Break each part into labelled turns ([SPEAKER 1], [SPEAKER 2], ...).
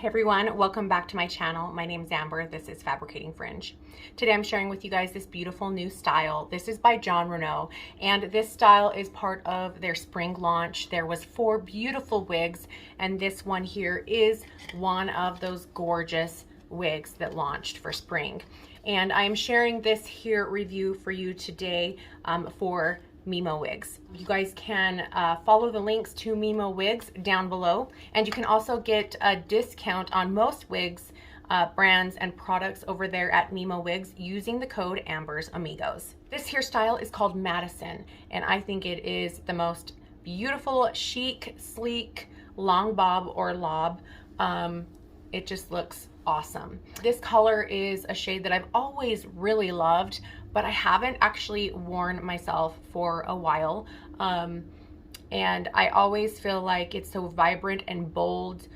[SPEAKER 1] Hey everyone, welcome back to my channel. My name is Amber. This is Fabricating Fringe. Today I'm sharing with you guys this beautiful new style. This is by Jon Renau, and this style is part of their spring launch. There was 4 beautiful wigs, and this one here is one of those gorgeous wigs that launched for spring. And I am sharing this here review for you today for Mimo Wigs. You guys can follow the links to Mimo Wigs down below, and you can also get a discount on most wigs, brands, and products over there at Mimo Wigs using the code Amber's Amigos. This hairstyle is called Madison, and I think it is the most beautiful, chic, sleek, long bob or lob. It just looks awesome. This color is a shade that I've always really loved, but I haven't actually worn myself for a while. And I always feel like it's so vibrant and bold,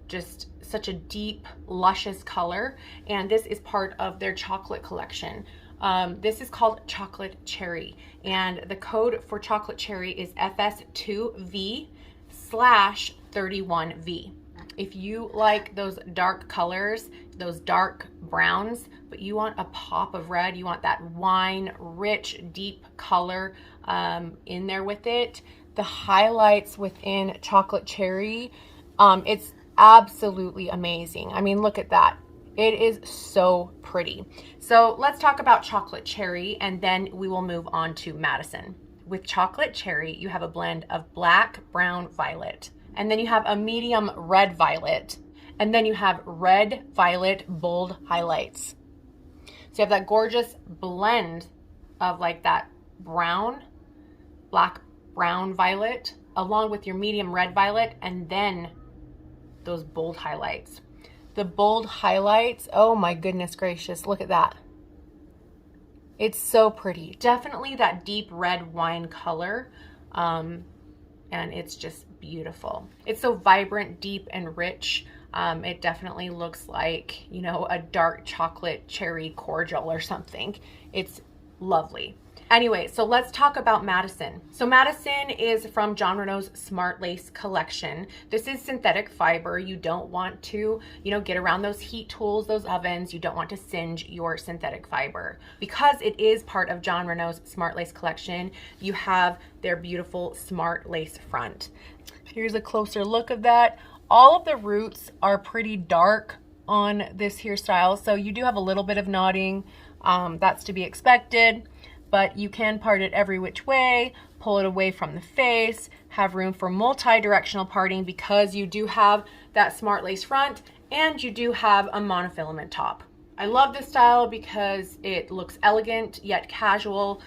[SPEAKER 1] just such a deep, luscious color. And this is part of their chocolate collection. This is called Chocolate Cherry, and the code for Chocolate Cherry is FS2V/31V. If you like those dark colors, those dark browns, but you want a pop of red, you want that wine, rich, deep color in there with it, the highlights within Chocolate Cherry, it's absolutely amazing. I mean, look at that. It is so pretty. So let's talk about Chocolate Cherry, and then we will move on to Madison. With Chocolate Cherry, you have a blend of black, brown, violet. And then you have a medium red violet. And then you have red, violet, bold highlights. So you have that gorgeous blend of like that brown, black, brown violet, along with your medium red violet, and then those bold highlights. The bold highlights, oh my goodness gracious, look at that. It's so pretty. Definitely that deep red wine color. And it's just beautiful. It's so vibrant, deep, and rich. It definitely looks like, you know, a dark chocolate cherry cordial or something. It's lovely. Anyway, so let's talk about Madison. So Madison is from Jon Renau's Smart Lace collection. This is synthetic fiber. You don't want to, you know, get around those heat tools, those ovens. You don't want to singe your synthetic fiber. Because it is part of Jon Renau's Smart Lace collection, you have their beautiful Smart Lace front. Here's a closer look of that. All of the roots are pretty dark on this hairstyle, so you do have a little bit of knotting. That's to be expected. But you can part it every which way, pull it away from the face, have room for multi-directional parting because you do have that Smart Lace front and you do have a monofilament top. I love this style because it looks elegant yet casual.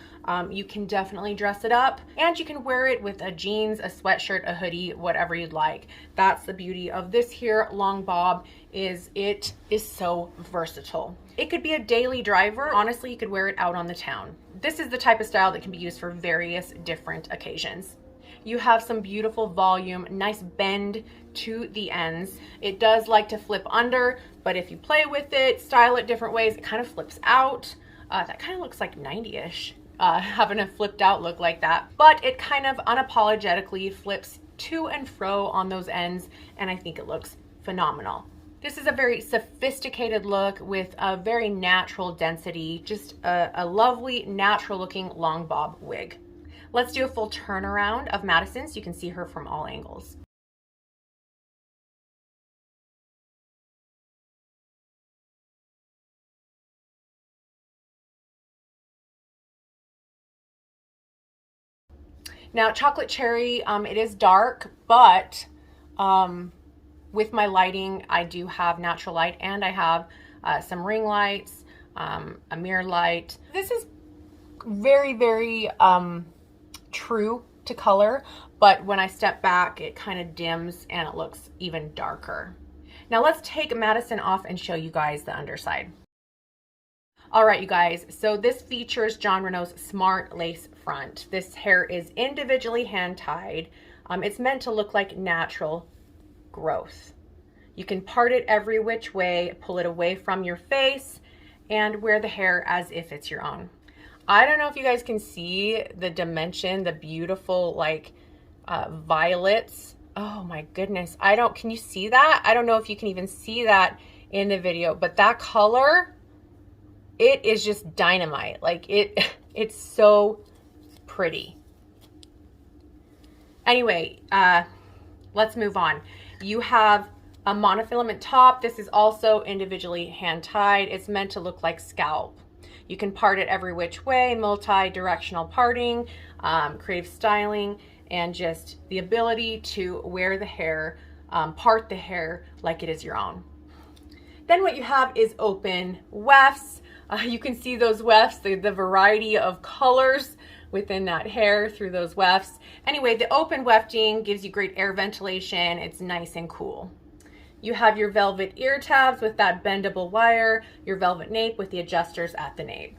[SPEAKER 1] You can definitely dress it up, and you can wear it with a jeans, a sweatshirt, a hoodie, whatever you'd like. That's the beauty of this here long bob, is it is so versatile. It could be a daily driver. Honestly, you could wear it out on the town. This is the type of style that can be used for various different occasions. You have some beautiful volume, nice bend to the ends. It does like to flip under, but if you play with it, style it different ways, it kind of flips out. That kind of looks like 90-ish, having a flipped out look like that. But it kind of unapologetically flips to and fro on those ends, and I think it looks phenomenal. This is a very sophisticated look with a very natural density, just a lovely, natural looking long bob wig. Let's do a full turnaround of Madison so you can see her from all angles. Now, Chocolate Cherry, it is dark, but with my lighting, I do have natural light, and I have some ring lights, a mirror light. This is very, very true to color, but when I step back, it kind of dims and it looks even darker. Now let's take Madison off and show you guys the underside. All right, you guys, so this features Jon Renau's Smart Lace front. This hair is individually hand tied. It's meant to look like natural growth. You can part it every which way, pull it away from your face, and wear the hair as if it's your own. I don't know if you guys can see the dimension, the beautiful like violets Oh my goodness. Can you see that? I don't know if you can even see that in the video, but that color, it is just dynamite. Like it's so pretty. Anyway, let's move on. You have a monofilament top. This is also individually hand tied. It's meant to look like scalp. You can part it every which way, multi-directional parting, creative styling, and just the ability to wear the hair, part the hair like it is your own. Then what you have is open wefts. You can see those wefts, the variety of colors within that hair through those wefts. Anyway, the open wefting gives you great air ventilation. It's nice and cool. You have your velvet ear tabs with that bendable wire, your velvet nape with the adjusters at the nape.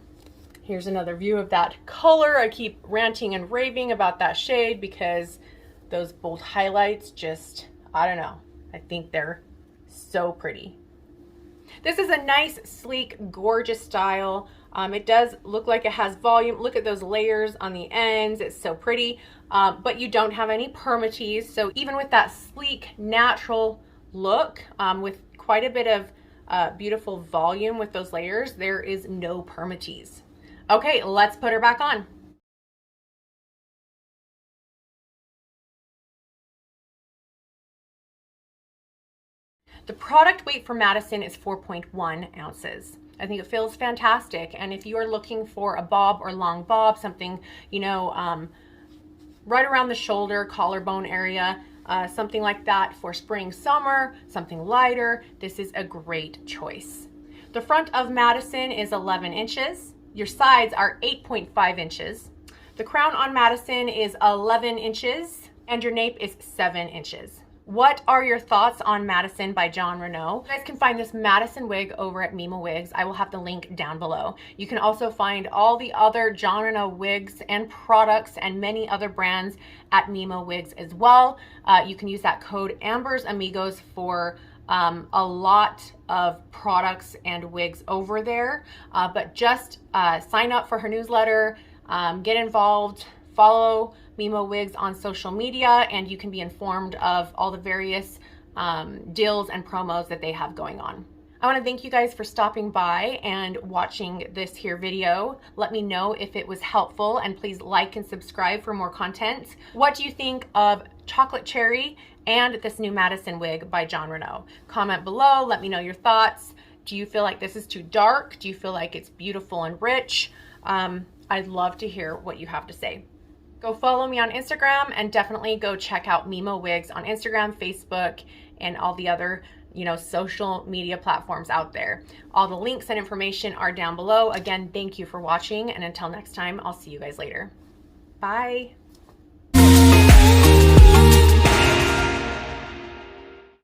[SPEAKER 1] Here's another view of that color. I keep ranting and raving about that shade because those bold highlights just, I don't know. I think they're so pretty. This is a nice, sleek, gorgeous style. It does look like it has volume. Look at those layers on the ends. It's so pretty, but you don't have any permatease. So even with that sleek, natural look, with quite a bit of beautiful volume with those layers, there is no permatease. Okay, let's put her back on. The product weight for Madison is 4.1 ounces. I think it feels fantastic. And if you are looking for a bob or long bob, something, you know, right around the shoulder, collarbone area, something like that for spring, summer, something lighter, this is a great choice. The front of Madison is 11 inches. Your sides are 8.5 inches. The crown on Madison is 11 inches and your nape is 7 inches. What are your thoughts on Madison by Jon Renau? You guys can find this Madison wig over at Mimo Wigs. I will have the link down below. You can also find all the other Jon Renau wigs and products and many other brands at Mimo Wigs as well. You can use that code Amber's Amigos for a lot of products and wigs over there. But just sign up for her newsletter, get involved, follow Mimo Wigs on social media, and you can be informed of all the various deals and promos that they have going on. I want to thank you guys for stopping by and watching this here video. Let me know if it was helpful, and please like and subscribe for more content. What do you think of Chocolate Cherry and this new Madison wig by Jon Renau? Comment below, let me know your thoughts. Do you feel like this is too dark? Do you feel like it's beautiful and rich? I'd love to hear what you have to say. Go follow me on Instagram, and definitely go check out Mimo Wigs on Instagram, Facebook, and all the other, you know, social media platforms out there. All the links and information are down below. Again, thank you for watching, and until next time, I'll see you guys later. Bye.